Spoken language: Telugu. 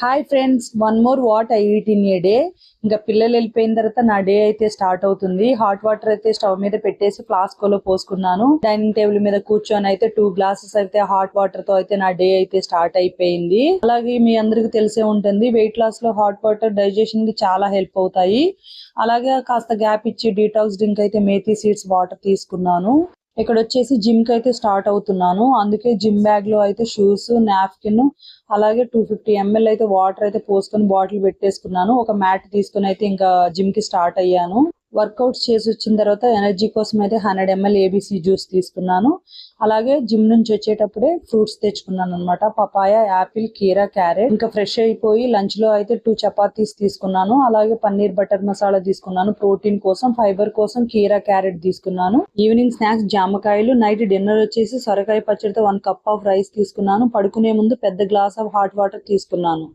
Hi friends, one more what I eat in a day. ఇంకా పిల్లలు వెళ్ళిపోయిన తర్వాత నా డే అయితే స్టార్ట్ అవుతుంది. హాట్ వాటర్ అయితే స్టవ్ మీద పెట్టేసి ఫ్లాస్క్ లో పోసుకున్నాను. డైనింగ్ టేబుల్ మీద కూర్చొని అయితే 2 గ్లాసెస్ అయితే హాట్ వాటర్ తో అయితే నా డే అయితే స్టార్ట్ అయిపోయింది. అలాగే మీ అందరికి తెలిసే ఉంటుంది, వెయిట్ లాస్ లో హాట్ వాటర్ డైజెషన్ కి చాలా హెల్ప్ అవుతాయి. అలాగే కాస్త గ్యాప్ ఇచ్చి డీటాక్స్ డ్రింక్ అయితే మేథీ సీడ్స్ వాటర్ తీసుకున్నాను. ఇక్కడ వచ్చేసి జిమ్ కి అయితే స్టార్ట్ అవుతున్నాను. అందుకే జిమ్ బ్యాగ్ లో అయితే షూస్, నాప్కిన్, అలాగే 250 ml అయితే వాటర్ అయితే పోసుకొని బాటిల్ పెట్టేసుకున్నాను. ఒక మ్యాట్ తీసుకుని అయితే ఇంకా జిమ్ కి స్టార్ట్ అయ్యాను. వర్కౌట్స్ చేసి వచ్చిన తర్వాత ఎనర్జీ కోసం అయితే 100 ml ఏబీసీ జ్యూస్ తీసుకున్నాను. అలాగే జిమ్ నుంచి వచ్చేటప్పుడే ఫ్రూట్స్ తెచ్చుకున్నాను అనమాట. పపాయ, యాపిల్, కీరా, క్యారెట్. ఇంకా ఫ్రెష్ అయిపోయి లంచ్ లో అయితే 2 చపాతీస్ తీసుకున్నాను. అలాగే పన్నీర్ బటర్ మసాలా తీసుకున్నాను. ప్రోటీన్ కోసం, ఫైబర్ కోసం కీరా, క్యారెట్ తీసుకున్నాను. ఈవినింగ్ స్నాక్స్ జామకాయలు. నైట్ డిన్నర్ వచ్చేసి సొరకాయ పచ్చడితో 1 కప్ ఆఫ్ రైస్ తీసుకున్నాను. పడుకునే ముందు పెద్ద గ్లాస్ ఆఫ్ హాట్ వాటర్ తీసుకున్నాను.